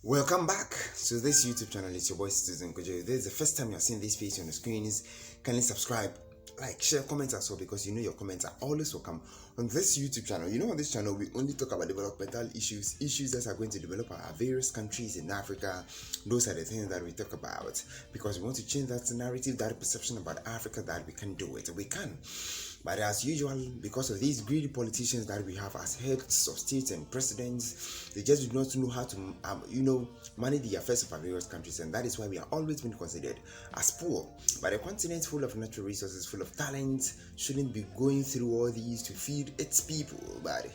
Welcome back to this YouTube channel. It's your boy Citizen Qwadjo. If this is the first time you're seeing this face on the screens, kindly subscribe, like, share, comment as well, because your comments are always welcome on this YouTube channel. On this channel we only talk about developmental issues that are going to develop our various countries in Africa. Those are the things that we talk about because we want to change that narrative, that perception about Africa, that we can do it. We can. But as usual, because of these greedy politicians that we have as heads of states and presidents, they just do not know how to, manage the affairs of our various countries, and that is why we are always being considered as poor. But a continent full of natural resources, full of talent, shouldn't be going through all these to feed its people. But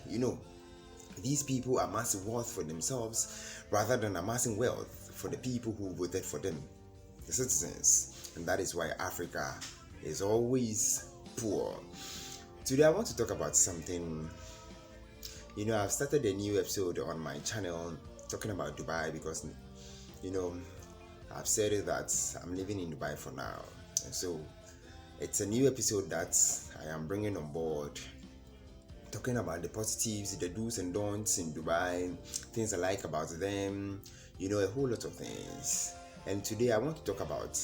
these people amass wealth for themselves rather than amassing wealth for the people who voted for them, the citizens, and that is why Africa is always poor. Today I want to talk about something. I've started a new episode on my channel talking about Dubai because I've said it that I'm living in Dubai for now, and so it's a new episode that I am bringing on board, talking about the positives, the do's and don'ts in Dubai, things I like about them, a whole lot of things. And today I want to talk about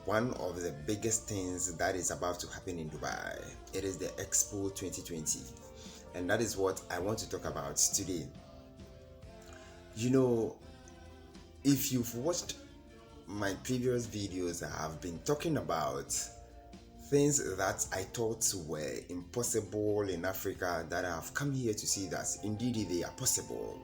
one of the biggest things that is about to happen in Dubai. It is the Expo 2020, and that is what I want to talk about today. If you've watched my previous videos, I have been talking about things that I thought were impossible in Africa that I have come here to see that indeed they are possible.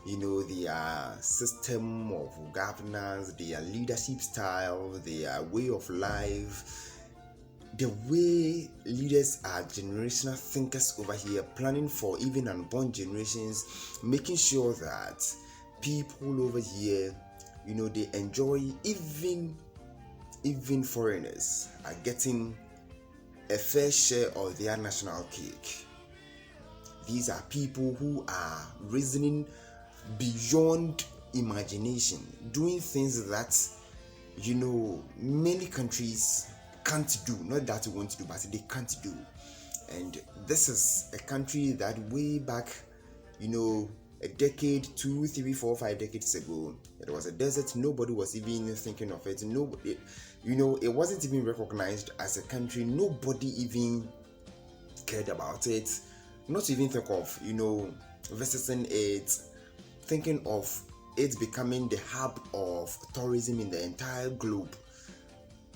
Their system of governance, their leadership style, their way of life, the way leaders are generational thinkers over here, planning for even unborn generations, making sure that people over here, they enjoy, even foreigners are getting a fair share of their national cake. These are people who are reasoning beyond imagination, doing things that many countries can't do. Not that we want to do, but they can't do. And this is a country that way back, a decade, 2, 3, 4, 5 decades ago, it was a desert. Nobody was even thinking of it. Nobody, it wasn't even recognized as a country. Nobody even cared about it. Not to even think of visiting it, thinking of it becoming the hub of tourism in the entire globe.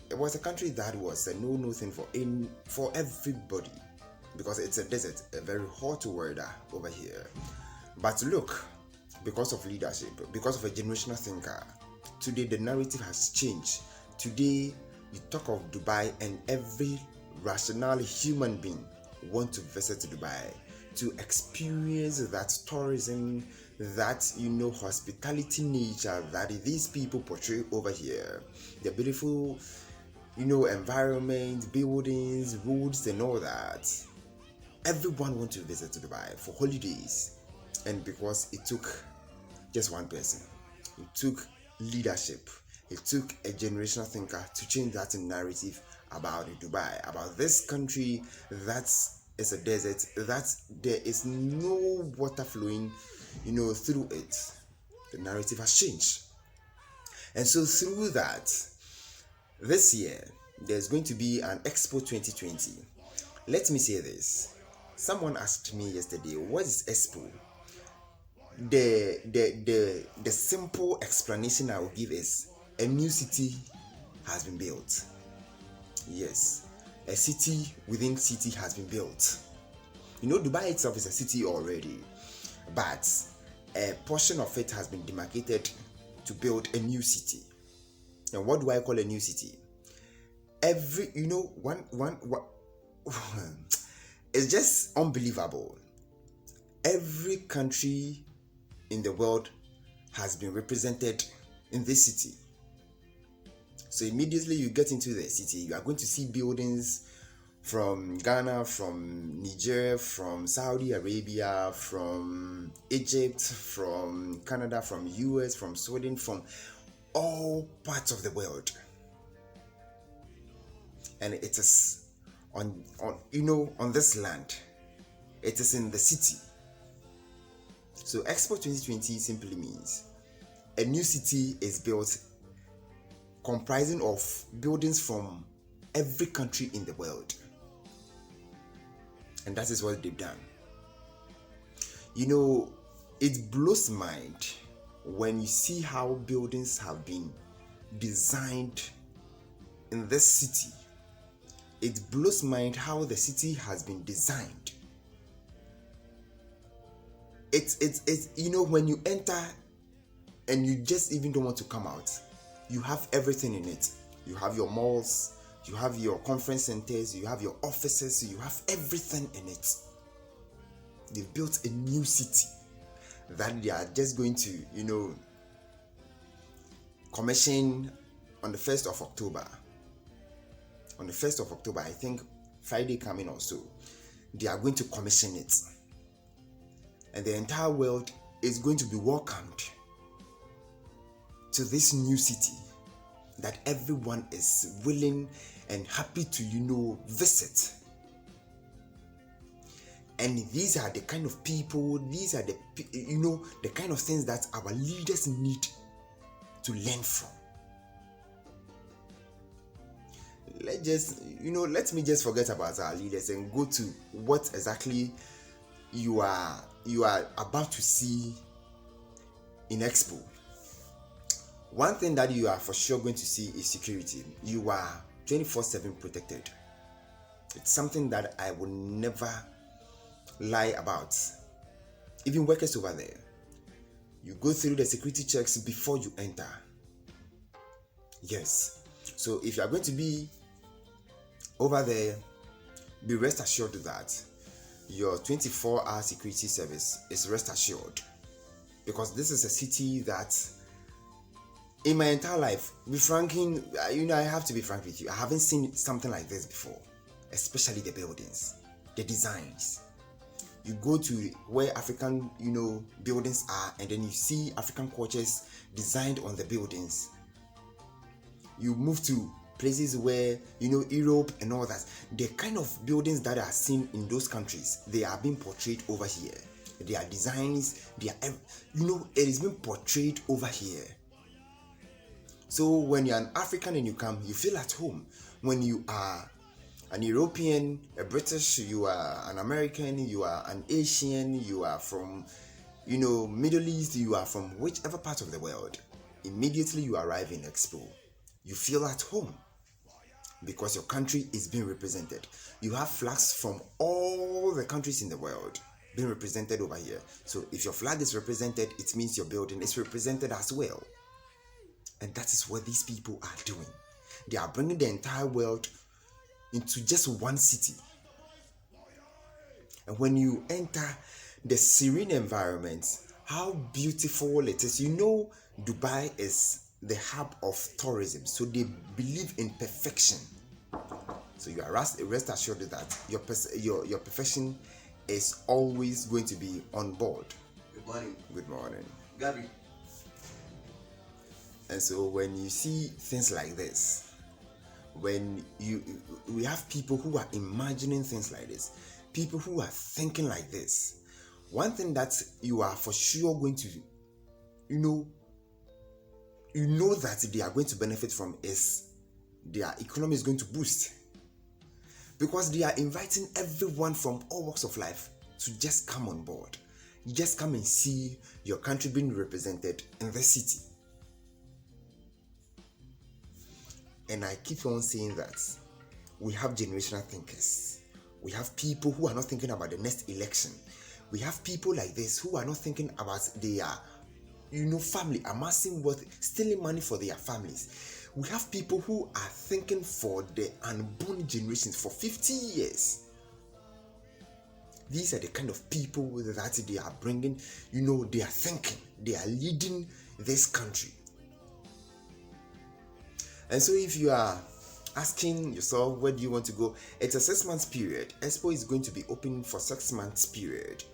It was a country that was a no thing for everybody, because it's a desert, a very hot weather over here. But look, because of leadership, because of a generational thinker, today the narrative has changed. Today you talk of Dubai and every rational human being want to visit Dubai to experience that tourism, that hospitality nature that these people portray over here, the beautiful environment, buildings, roads and all that. Everyone wants to visit Dubai for holidays, and because it took just one person, it took leadership, it took a generational thinker to change that narrative about Dubai, about this country that is a desert, that there is no water flowing through it. The narrative has changed. And so through that, this year there's going to be an Expo 2020. Let me say this. Someone asked me yesterday, what is Expo? The simple explanation I will give is a new city has been built. Yes, a city within city has been built. Dubai itself is a city already, but a portion of it has been demarcated to build a new city. And what do I call a new city? It's just unbelievable. Every country in the world has been represented in this city. So immediately you get into the city, you are going to see buildings from Ghana, from Niger, from Saudi Arabia, from Egypt, from Canada, from US, from Sweden, from all parts of the world. And it is on this land. It is in the city. So Expo 2020 simply means a new city is built comprising of buildings from every country in the world. And that is what they've done. It blows mind when you see how buildings have been designed in this city. It blows mind how the city has been designed. It's when you enter and you just even don't want to come out, you have everything in it. You have your malls, you have your conference centers, you have your offices, you have everything in it. They've built a new city that they are just going to, commission on the 1st of October. On the 1st of October, I think Friday coming or so, they are going to commission it. And the entire world is going to be welcomed to this new city that everyone is willing and happy to, visit. And these are the kind of people, these are the kind of things that our leaders need to learn from. Let me just forget about our leaders and go to what exactly you are about to see in Expo. One thing that you are for sure going to see is security. You are 24/7 protected. It's something that I will never lie about. Even workers over there, you go through the security checks before you enter. Yes. So if you are going to be over there, be rest assured that your 24-hour security service is rest assured, because this is a city that, in my entire life, I have to be frank with you, I haven't seen something like this before, especially the buildings, the designs. You go to where African, buildings are, and then you see African cultures designed on the buildings. You move to places where, Europe and all that. The kind of buildings that are seen in those countries, they are being portrayed over here. Their designs, it is being portrayed over here. So when you're an African and you come, you feel at home. When you are an European, a British, you are an American, you are an Asian, you are from, Middle East, you are from whichever part of the world, immediately you arrive in Expo, you feel at home because your country is being represented. You have flags from all the countries in the world being represented over here. So if your flag is represented, it means your building is represented as well. And that is what these people are doing. They are bringing the entire world into just one city. And when you enter the serene environment, how beautiful it is. Dubai is the hub of tourism, so they believe in perfection. So you are rest assured that your perfection is always going to be on board. Good morning. Good morning. Gabby. And so when you see things like this, when we have people who are imagining things like this, people who are thinking like this, one thing that you are for sure going to, that they are going to benefit from is their economy is going to boost, because they are inviting everyone from all walks of life to just come on board, just come and see your country being represented in the city. And I keep on saying that we have generational thinkers. We have people who are not thinking about the next election. We have people like this who are not thinking about their, family, amassing wealth, stealing money for their families. We have people who are thinking for the unborn generations for 50 years. These are the kind of people that they are bringing, they are thinking, they are leading this country. And so if you are asking yourself, where do you want to go? It's a 6 months period. Expo is going to be open for 6 months period.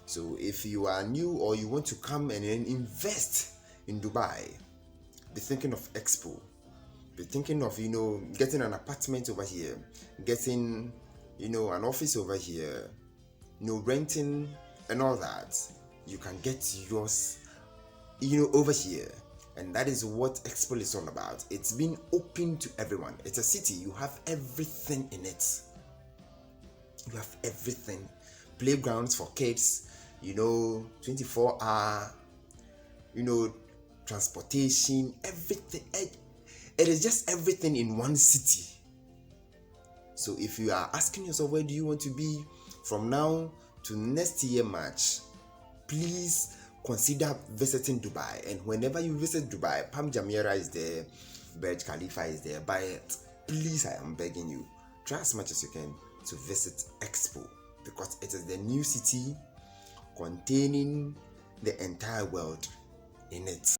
So if you are new or you want to come and then invest in Dubai, be thinking of Expo. Be thinking of, getting an apartment over here, getting, an office over here, renting and all that. you can get yours, over here. And that is what Expo is all about. It's been open to everyone. It's a city, you have everything in it. You have everything. Playgrounds for kids, 24-hour, transportation, everything. It is just everything in one city. So if you are asking yourself, where do you want to be from now to next year March, please consider visiting Dubai. And whenever you visit Dubai, Palm Jumeirah is there, Burj Khalifa is there. But please, I am begging you, try as much as you can to visit Expo, because it is the new city containing the entire world in it.